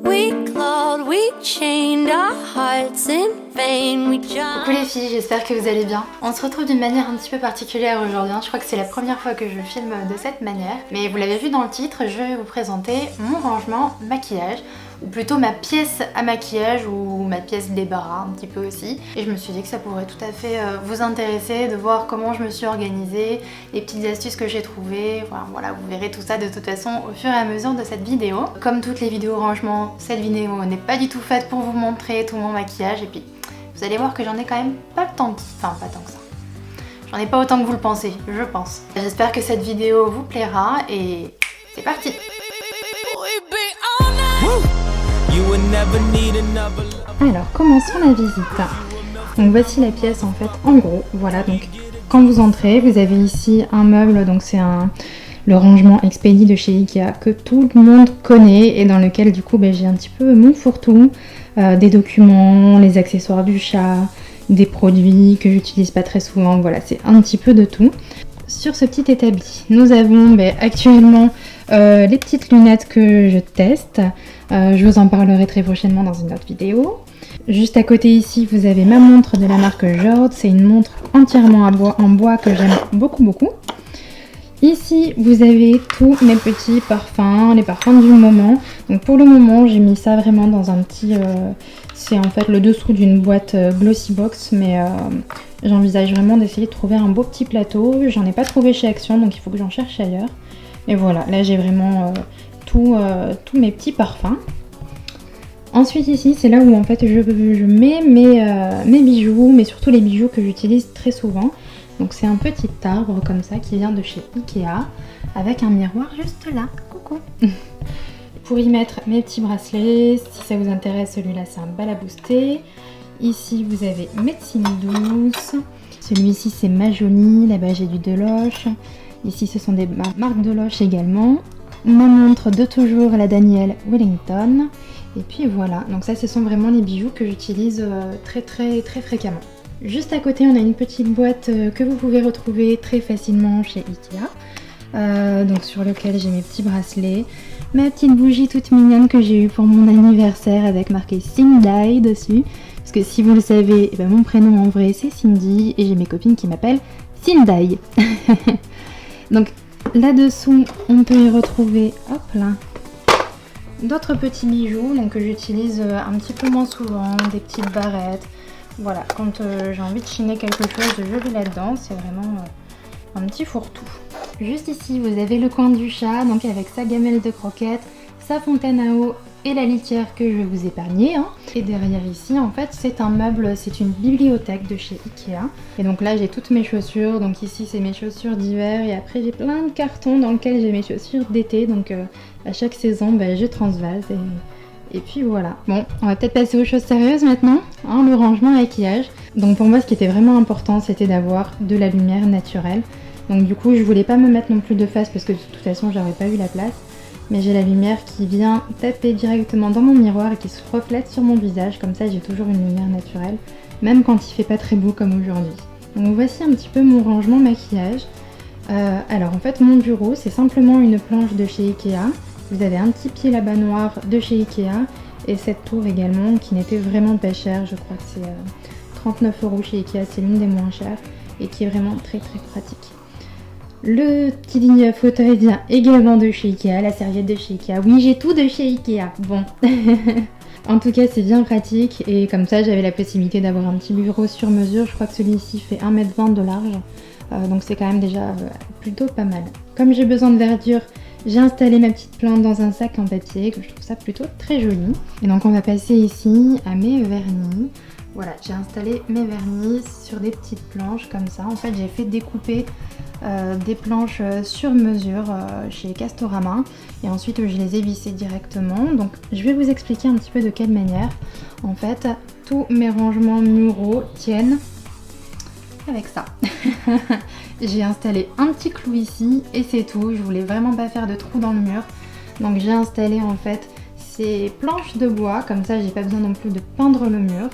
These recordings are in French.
We clawed, we chained our hearts in vain. We jumped. Coucou les filles, j'espère que vous allez bien. On se retrouve d'une manière un petit peu particulière aujourd'hui. Je crois que c'est la première fois que je filme de cette manière. Mais vous l'avez vu dans le titre, je vais vous présenter mon rangement maquillage. Ou plutôt ma pièce à maquillage ou ma pièce débarras un petit peu aussi. Et je me suis dit que ça pourrait tout à fait vous intéresser de voir comment je me suis organisée, les petites astuces que j'ai trouvées. Voilà, vous verrez tout ça de toute façon au fur et à mesure de cette vidéo. Comme toutes les vidéos rangement, cette vidéo n'est pas du tout faite pour vous montrer tout mon maquillage. Et puis vous allez voir que j'en ai quand même pas le temps, enfin pas tant que ça. J'en ai pas autant que vous le pensez, je pense. J'espère que cette vidéo vous plaira et c'est parti. Alors commençons la visite. Donc voici la pièce en fait en gros. Voilà, donc quand vous entrez, vous avez ici un meuble, donc c'est le rangement Expedie de chez Ikea que tout le monde connaît et dans lequel du coup j'ai un petit peu mon fourre-tout, des documents, les accessoires du chat, des produits que j'utilise pas très souvent. Voilà, c'est un petit peu de tout. Sur ce petit établi, nous avons actuellement les petites lunettes que je teste. Je vous en parlerai très prochainement dans une autre vidéo. Juste à côté ici, vous avez ma montre de la marque Jord. C'est une montre entièrement en bois que j'aime beaucoup. Ici, vous avez tous mes petits parfums, les parfums du moment. Donc pour le moment, j'ai mis ça vraiment dans un petit... c'est en fait le dessous d'une boîte Glossy Box, mais j'envisage vraiment d'essayer de trouver un beau petit plateau. J'en ai pas trouvé chez Action, donc il faut que j'en cherche ailleurs. Et voilà, là j'ai vraiment tous mes petits parfums. Ensuite ici, c'est là où en fait je mets mes bijoux, mais surtout les bijoux que j'utilise très souvent. Donc c'est un petit arbre comme ça qui vient de chez Ikea, avec un miroir juste là. Coucou. Pour y mettre mes petits bracelets, si ça vous intéresse, celui-là c'est un balabosté. Ici vous avez Médecine Douce. Celui-ci c'est Majolie, là-bas j'ai du Deloche. Ici ce sont des marques Deloche également. Ma montre de toujours, la Danielle Wellington. Et puis voilà, donc ça ce sont vraiment les bijoux que j'utilise très fréquemment. Juste à côté on a une petite boîte que vous pouvez retrouver très facilement chez Ikea. Donc sur lequel j'ai mes petits bracelets. Ma petite bougie toute mignonne que j'ai eue pour mon anniversaire avec marqué Cindy dessus. Parce que si vous le savez, mon prénom en vrai c'est Cindy et j'ai mes copines qui m'appellent Cindy. Donc là-dessous, on peut y retrouver, hop là, d'autres petits bijoux donc, que j'utilise un petit peu moins souvent, des petites barrettes. Voilà, quand j'ai envie de chiner quelque chose, je vais là-dedans, c'est vraiment un petit fourre-tout. Juste ici, vous avez le coin du chat, donc avec sa gamelle de croquettes, sa fontaine à eau et la litière que je vais vous épargner. Et derrière ici, en fait, c'est un meuble, c'est une bibliothèque de chez Ikea. Et donc là, j'ai toutes mes chaussures. Donc ici, c'est mes chaussures d'hiver. Et après, j'ai plein de cartons dans lesquels j'ai mes chaussures d'été. Donc à chaque saison, je transvase. Et puis voilà. Bon, on va peut-être passer aux choses sérieuses maintenant. Le rangement maquillage. Donc pour moi, ce qui était vraiment important, c'était d'avoir de la lumière naturelle. Donc du coup, je voulais pas me mettre non plus de face parce que de toute façon, j'aurais pas eu la place. Mais j'ai la lumière qui vient taper directement dans mon miroir et qui se reflète sur mon visage. Comme ça, j'ai toujours une lumière naturelle, même quand il fait pas très beau comme aujourd'hui. Donc voici un petit peu mon rangement maquillage. Alors en fait, mon bureau, c'est simplement une planche de chez Ikea. Vous avez un petit pied là-bas noir de chez Ikea. Et cette tour également, qui n'était vraiment pas chère. Je crois que c'est 39 € chez Ikea, c'est l'une des moins chères. Et qui est vraiment très pratique. Le petit fauteuil vient également de chez Ikea, la serviette de chez Ikea. Oui, j'ai tout de chez Ikea. Bon. En tout cas, c'est bien pratique et comme ça, j'avais la possibilité d'avoir un petit bureau sur mesure. Je crois que celui-ci fait 1,20 m de large. Donc c'est quand même déjà plutôt pas mal. Comme j'ai besoin de verdure, j'ai installé ma petite plante dans un sac en papier, que je trouve ça plutôt très joli. Et donc on va passer ici à mes vernis. Voilà, j'ai installé mes vernis sur des petites planches comme ça. En fait, j'ai fait découper des planches sur mesure chez Castorama et ensuite je les ai vissées directement. Donc je vais vous expliquer un petit peu de quelle manière. En fait, tous mes rangements muraux tiennent avec ça. J'ai installé un petit clou ici et c'est tout. Je voulais vraiment pas faire de trou dans le mur. Donc j'ai installé en fait ces planches de bois, comme ça j'ai pas besoin non plus de peindre le mur.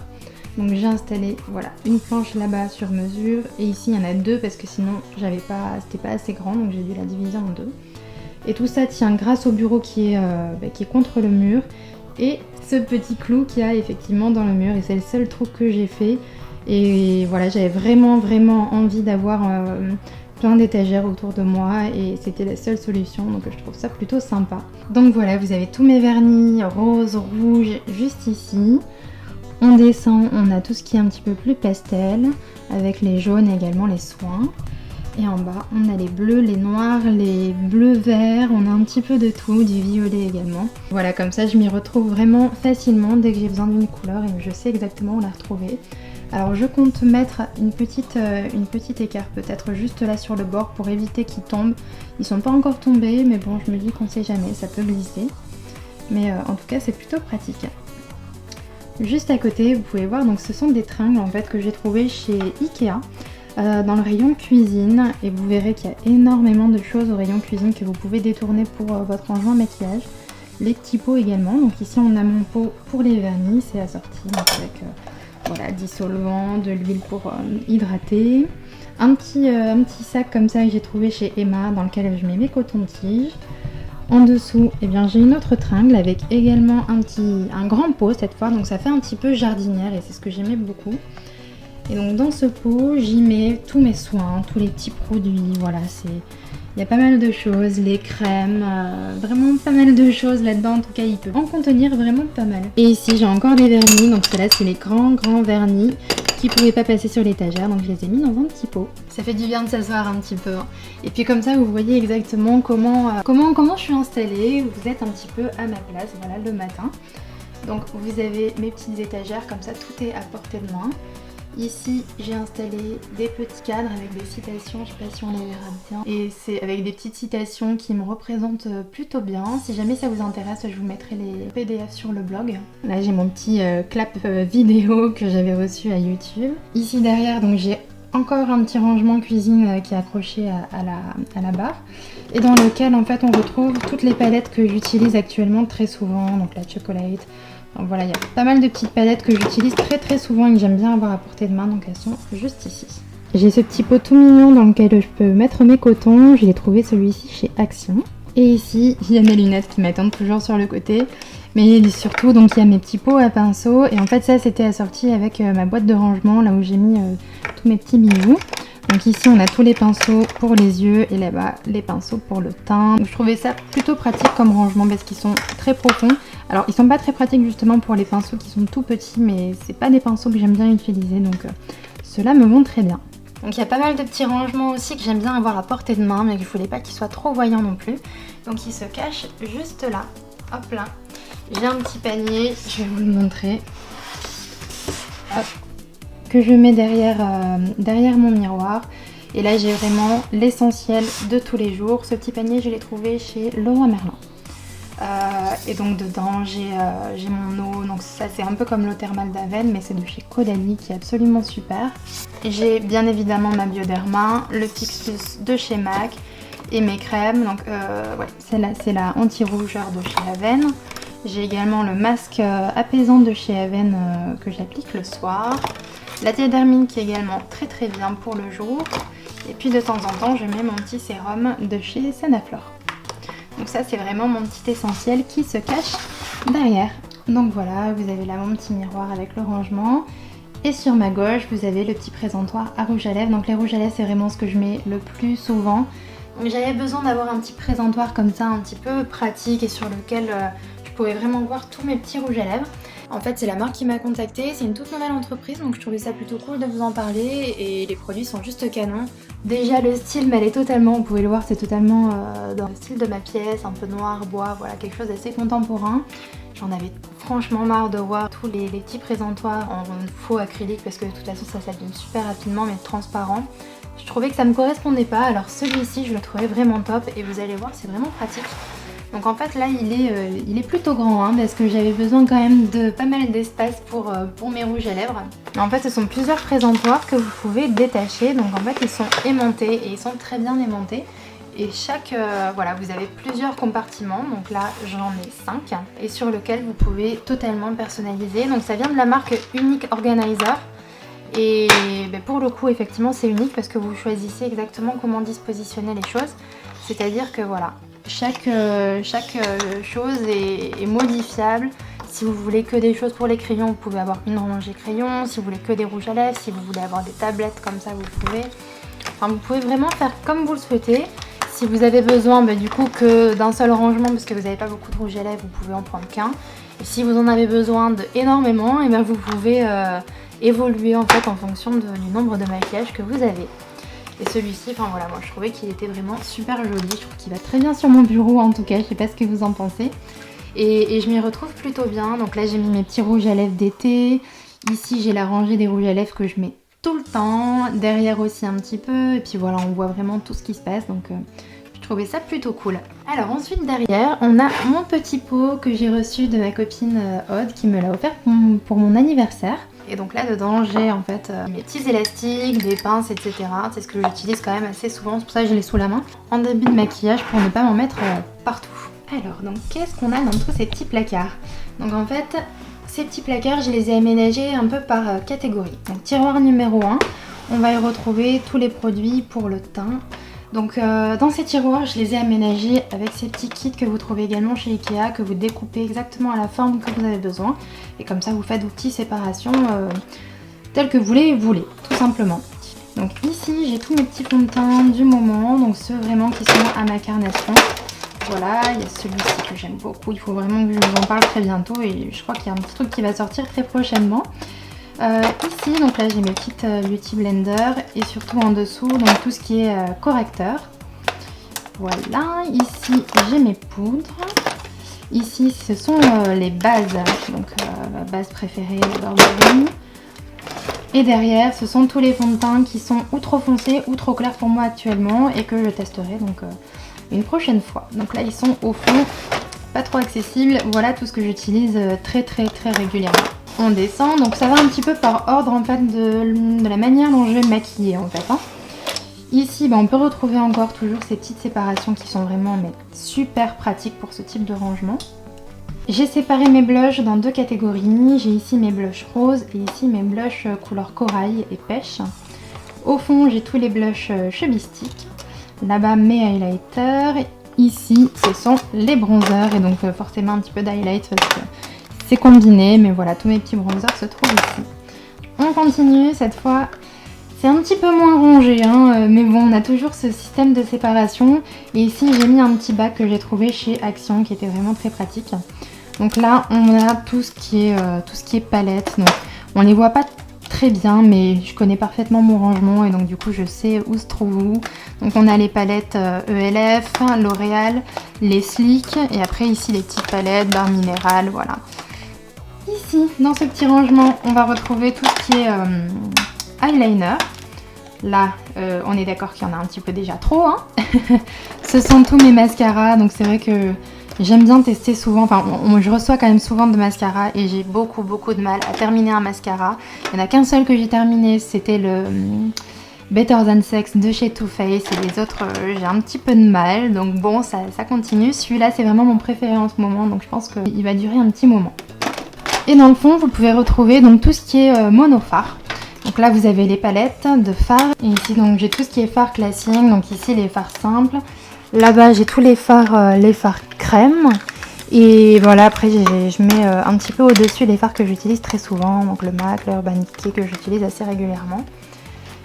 Donc j'ai installé voilà une planche là-bas sur mesure et ici il y en a deux parce que sinon c'était pas assez grand, donc j'ai dû la diviser en deux. Et tout ça tient grâce au bureau qui est contre le mur. et ce petit clou qu'il y a effectivement dans le mur, et c'est le seul truc que j'ai fait. Et voilà, j'avais vraiment envie d'avoir plein d'étagères autour de moi et c'était la seule solution, donc je trouve ça plutôt sympa. Donc voilà, vous avez tous mes vernis rose, rouge juste ici. On descend, on a tout ce qui est un petit peu plus pastel avec les jaunes et également les soins. Et en bas, on a les bleus, les noirs, les bleus verts, on a un petit peu de tout, du violet également. Voilà, comme ça je m'y retrouve vraiment facilement dès que j'ai besoin d'une couleur et je sais exactement où la retrouver. Alors je compte mettre une petite écart peut-être juste là sur le bord pour éviter qu'ils tombent. Ils sont pas encore tombés, mais bon, je me dis qu'on sait jamais, ça peut glisser. Mais en tout cas, c'est plutôt pratique. Juste à côté, vous pouvez voir, donc ce sont des tringles en fait que j'ai trouvé chez Ikea. Dans le rayon cuisine, et vous verrez qu'il y a énormément de choses au rayon cuisine que vous pouvez détourner pour votre rangement maquillage. Les petits pots également, donc ici on a mon pot pour les vernis, c'est assorti donc avec voilà, dissolvant, de l'huile pour hydrater. Un petit sac comme ça que j'ai trouvé chez Emma dans lequel je mets mes cotons-tiges. En dessous, eh bien, j'ai une autre tringle avec également un grand pot cette fois, donc ça fait un petit peu jardinière et c'est ce que j'aimais beaucoup. Et donc dans ce pot, j'y mets tous mes soins, tous les petits produits, voilà, il y a pas mal de choses, les crèmes, vraiment pas mal de choses là-dedans, en tout cas il peut en contenir vraiment pas mal. Et ici j'ai encore des vernis, donc ceux-là c'est les grands vernis qui pouvaient pas passer sur l'étagère, donc je les ai mis dans un petit pot. Ça fait du bien de s'asseoir un petit peu. Et puis comme ça vous voyez exactement comment je suis installée, vous êtes un petit peu à ma place, voilà, le matin. Donc vous avez mes petites étagères, comme ça tout est à portée de main. Ici, j'ai installé des petits cadres avec des citations, je sais pas si on les verra bien. Et c'est avec des petites citations qui me représentent plutôt bien. Si jamais ça vous intéresse, je vous mettrai les PDF sur le blog. Là, j'ai mon petit clap vidéo que j'avais reçu à YouTube. Ici derrière, donc j'ai encore un petit rangement cuisine qui est accroché à la barre. Et dans lequel, en fait, on retrouve toutes les palettes que j'utilise actuellement très souvent. Donc la chocolate. Donc voilà, il y a pas mal de petites palettes que j'utilise très souvent et que j'aime bien avoir à portée de main, donc elles sont juste ici. J'ai ce petit pot tout mignon dans lequel je peux mettre mes cotons, je l'ai trouvé celui-ci chez Action. Et ici, il y a mes lunettes qui m'attendent toujours sur le côté, mais surtout donc il y a mes petits pots à pinceau et en fait ça c'était assorti avec ma boîte de rangement, là où j'ai mis tous mes petits bijoux. Donc ici on a tous les pinceaux pour les yeux et là-bas les pinceaux pour le teint. Donc je trouvais ça plutôt pratique comme rangement parce qu'ils sont très profonds. Alors ils sont pas très pratiques justement pour les pinceaux qui sont tout petits, mais c'est pas des pinceaux que j'aime bien utiliser, donc ceux-là me vont très bien. Donc il y a pas mal de petits rangements aussi que j'aime bien avoir à portée de main, mais que je voulais pas qu'ils soient trop voyants non plus. Donc ils se cachent juste là, hop là. J'ai un petit panier, je vais vous le montrer. Hop. Que je mets derrière mon miroir. Et là j'ai vraiment l'essentiel de tous les jours. Ce petit panier je l'ai trouvé chez Leroy Merlin. Et donc dedans j'ai mon eau, donc ça c'est un peu comme l'eau thermale d'Aven, mais c'est de chez Caudalie qui est absolument super. J'ai bien évidemment ma Bioderma, le Fixus de chez MAC et mes crèmes. Donc ouais, celle-là c'est la anti-rougeur de chez Aven. J'ai également le masque apaisant de chez Aven que j'applique le soir. La Diadermine qui est également très bien pour le jour. Et puis de temps en temps je mets mon petit sérum de chez Sanaflore. Donc ça c'est vraiment mon petit essentiel qui se cache derrière. Donc voilà, vous avez là mon petit miroir avec le rangement. Et sur ma gauche vous avez le petit présentoir à rouge à lèvres. Donc les rouges à lèvres c'est vraiment ce que je mets le plus souvent. Donc j'avais besoin d'avoir un petit présentoir comme ça un petit peu pratique et sur lequel je pouvais vraiment voir tous mes petits rouges à lèvres. En fait c'est la marque qui m'a contactée, c'est une toute nouvelle entreprise donc je trouvais ça plutôt cool de vous en parler et les produits sont juste canons. Déjà le style m'allait totalement, vous pouvez le voir c'est totalement dans le style de ma pièce, un peu noir, bois, voilà quelque chose d'assez contemporain. J'en avais franchement marre de voir tous les petits présentoirs en faux acrylique parce que de toute façon ça s'abîme super rapidement mais transparent. Je trouvais que ça me correspondait pas, alors celui-ci je le trouvais vraiment top et vous allez voir c'est vraiment pratique. Donc en fait là il est plutôt grand hein, parce que j'avais besoin quand même de pas mal d'espace pour mes rouges à lèvres. Mais en fait ce sont plusieurs présentoirs que vous pouvez détacher, donc en fait ils sont aimantés et ils sont très bien aimantés. Et chaque, voilà, vous avez plusieurs compartiments, donc là j'en ai 5 et sur lequel vous pouvez totalement personnaliser. Donc ça vient de la marque Unique Organizer. Et ben pour le coup effectivement c'est unique parce que vous choisissez exactement comment dispositionner les choses. C'est à dire que voilà, chaque chose est modifiable. Si vous voulez que des choses pour les crayons, vous pouvez avoir une rangée crayons. Si vous voulez que des rouges à lèvres, si vous voulez avoir des tablettes comme ça, vous pouvez. Enfin, vous pouvez vraiment faire comme vous le souhaitez. Si vous avez besoin du coup que d'un seul rangement, parce que vous n'avez pas beaucoup de rouge à lèvres, vous pouvez en prendre qu'un. Et si vous en avez besoin énormément, et vous pouvez évoluer en fait en fonction du nombre de maquillages que vous avez. Et celui-ci, enfin voilà, moi je trouvais qu'il était vraiment super joli. Je trouve qu'il va très bien sur mon bureau en tout cas, je sais pas ce que vous en pensez. Et je m'y retrouve plutôt bien. Donc là j'ai mis mes petits rouges à lèvres d'été. Ici j'ai la rangée des rouges à lèvres que je mets tout le temps. Derrière aussi un petit peu. Et puis voilà, on voit vraiment tout ce qui se passe. Donc je trouvais ça plutôt cool. Alors ensuite derrière, on a mon petit pot que j'ai reçu de ma copine Aude qui me l'a offert pour mon anniversaire. Et donc là dedans j'ai en fait mes petits élastiques, des pinces, etc. C'est ce que j'utilise quand même assez souvent, c'est pour ça que je l'ai sous la main en début de maquillage pour ne pas m'en mettre partout. Alors donc qu'est-ce qu'on a dans tous ces petits placards? Donc en fait ces petits placards je les ai aménagés un peu par catégorie. Donc tiroir numéro 1, on va y retrouver tous les produits pour le teint. Donc dans ces tiroirs, je les ai aménagés avec ces petits kits que vous trouvez également chez Ikea, que vous découpez exactement à la forme que vous avez besoin. Et comme ça, vous faites vos petites séparations telles que vous les voulez, tout simplement. Donc ici, j'ai tous mes petits fonds de teint du moment, donc ceux vraiment qui sont à ma carnation. Voilà, il y a celui-ci que j'aime beaucoup, il faut vraiment que je vous en parle très bientôt et je crois qu'il y a un petit truc qui va sortir très prochainement. Ici, donc là j'ai mes petites Beauty Blender et surtout en dessous, donc tout ce qui est correcteur. Voilà, ici j'ai mes poudres. Ici ce sont les bases, donc ma base préférée, la Burberry. Et derrière ce sont tous les fonds de teint qui sont ou trop foncés ou trop clairs pour moi actuellement et que je testerai donc une prochaine fois. Donc là ils sont au fond pas trop accessibles, voilà tout ce que j'utilise très régulièrement. On descend, donc ça va un petit peu par ordre en fait de la manière dont je vais me maquiller en fait. Ici on peut retrouver encore toujours ces petites séparations qui sont vraiment super pratiques pour ce type de rangement. J'ai séparé mes blushs dans deux catégories, j'ai ici mes blushs roses et ici mes blushs couleur corail et pêche. Au fond j'ai tous les blushs cheville stick, là-bas mes highlighters, ici ce sont les bronzers et donc forcément un petit peu d'highlight parce que c'est combiné, mais voilà, tous mes petits bronzers se trouvent ici. On continue, cette fois, c'est un petit peu moins rangé, mais bon, on a toujours ce système de séparation. Et ici, j'ai mis un petit bac que j'ai trouvé chez Action, qui était vraiment très pratique. Donc là, on a tout ce qui est palette. Donc, on les voit pas très bien, mais je connais parfaitement mon rangement, et donc du coup, je sais où se trouve où. Donc on a les palettes ELF, L'Oréal, les Sleek, et après ici, les petites palettes, Barre Minérale, voilà. Ici, dans ce petit rangement, on va retrouver tout ce qui est eyeliner. Là, on est d'accord qu'il y en a un petit peu déjà trop. Ce sont tous mes mascaras, donc c'est vrai que j'aime bien tester souvent. Enfin, je reçois quand même souvent de mascaras et j'ai beaucoup de mal à terminer un mascara. Il n'y en a qu'un seul que j'ai terminé, c'était le Better Than Sex de chez Too Faced. Et les autres, j'ai un petit peu de mal. Donc bon, ça continue. Celui-là, c'est vraiment mon préféré en ce moment, donc je pense qu'il va durer un petit moment. Et dans le fond, vous pouvez retrouver donc tout ce qui est mono-fard. Donc là, vous avez les palettes de fards. Et ici, donc j'ai tout ce qui est fard classique. Donc ici, les fards simples. Là-bas, j'ai tous les fards crème. Et voilà, après, je mets un petit peu au-dessus les fards que j'utilise très souvent. Donc le MAC, l'Urban Decay que j'utilise assez régulièrement.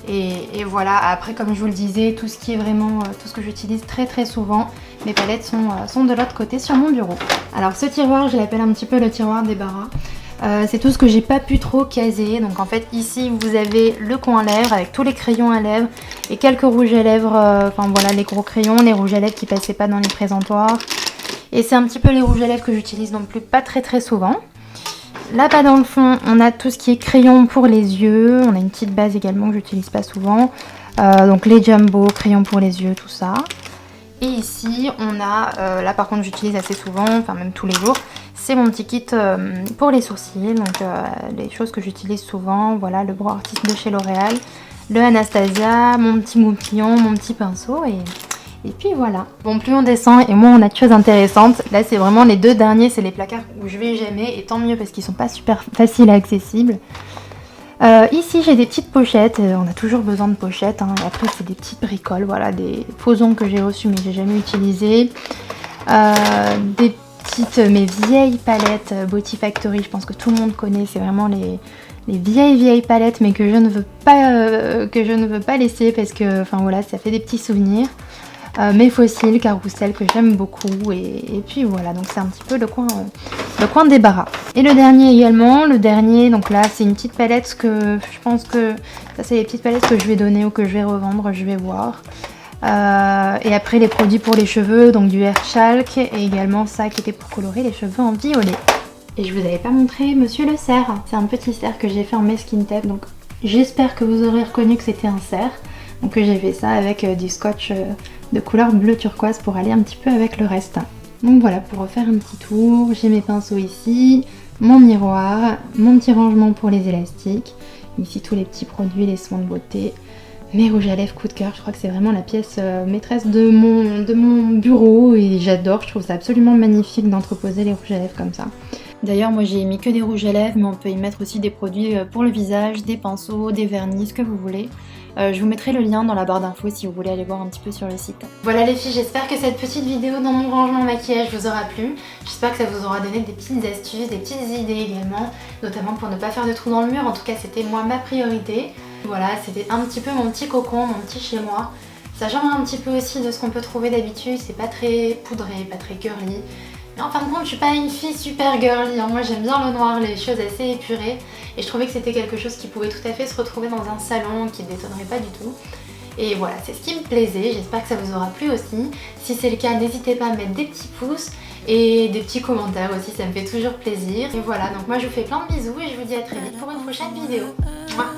Et voilà, après, comme je vous le disais, tout ce qui est vraiment, tout ce que j'utilise très souvent, mes palettes sont de l'autre côté sur mon bureau. Alors ce tiroir, je l'appelle un petit peu le tiroir débarras. C'est tout ce que j'ai pas pu trop caser. Donc en fait ici vous avez le coin à lèvres avec tous les crayons à lèvres et quelques rouges à lèvres, enfin voilà les gros crayons, les rouges à lèvres qui passaient pas dans les présentoirs. Et c'est un petit peu les rouges à lèvres que j'utilise non plus pas très souvent. Là-bas dans le fond on a tout ce qui est crayon pour les yeux. On a une petite base également que j'utilise pas souvent. Donc les jumbo, crayons pour les yeux, tout ça. Et ici on a, là par contre j'utilise assez souvent, enfin même tous les jours, c'est mon petit kit pour les sourcils, donc les choses que j'utilise souvent, voilà le brow artist de chez L'Oréal, le Anastasia, mon petit moupillon, mon petit pinceau et puis voilà. Bon, plus on descend et moins on a de choses intéressantes. Là c'est vraiment les deux derniers, c'est les placards où je vais jamais et tant mieux parce qu'ils sont pas super faciles et accessibles. Ici j'ai des petites pochettes, on a toujours besoin de pochettes, et après c'est des petites bricoles, voilà, des faux ongles que j'ai reçus mais j'ai jamais utilisé, des mes vieilles palettes Beauty Factory. Je pense que tout le monde connaît, c'est vraiment les vieilles palettes, mais que je ne veux pas laisser parce que, enfin voilà, ça fait des petits souvenirs. Mes fossiles, Carrousel que j'aime beaucoup, et puis voilà, donc c'est un petit peu le coin débarras. Et le dernier également, donc là c'est une petite palette que je pense que ça c'est les petites palettes que je vais donner ou que je vais revendre, je vais voir. Et après les produits pour les cheveux, donc du Hair Chalk et également ça qui était pour colorer les cheveux en violet. Et je vous avais pas montré Monsieur le cerf, c'est un petit cerf que j'ai fait en masking tape, donc j'espère que vous aurez reconnu que c'était un cerf. Donc j'ai fait ça avec du scotch de couleur bleu turquoise pour aller un petit peu avec le reste. Donc voilà, pour refaire un petit tour, j'ai mes pinceaux ici, mon miroir, mon petit rangement pour les élastiques, ici tous les petits produits, les soins de beauté, mes rouges à lèvres coup de cœur. Je crois que c'est vraiment la pièce maîtresse de mon bureau et j'adore, je trouve ça absolument magnifique d'entreposer les rouges à lèvres comme ça. D'ailleurs moi j'ai mis que des rouges à lèvres, mais on peut y mettre aussi des produits pour le visage, des pinceaux, des vernis, ce que vous voulez. Je vous mettrai le lien dans la barre d'infos si vous voulez aller voir un petit peu sur le site. Voilà les filles, j'espère que cette petite vidéo dans mon rangement maquillage vous aura plu. J'espère que ça vous aura donné des petites astuces, des petites idées également, notamment pour ne pas faire de trous dans le mur. En tout cas c'était moi ma priorité. Voilà, c'était un petit peu mon petit cocon, mon petit chez moi. Ça change un petit peu aussi de ce qu'on peut trouver d'habitude, c'est pas très poudré, pas très girly. Mais en fin de compte, je suis pas une fille super girly, hein. Moi j'aime bien le noir, les choses assez épurées. Et je trouvais que c'était quelque chose qui pouvait tout à fait se retrouver dans un salon, qui ne détonnerait pas du tout. Et voilà, c'est ce qui me plaisait, j'espère que ça vous aura plu aussi. Si c'est le cas, n'hésitez pas à mettre des petits pouces et des petits commentaires aussi, ça me fait toujours plaisir. Et voilà, donc moi je vous fais plein de bisous et je vous dis à très vite pour une prochaine vidéo. Mouah.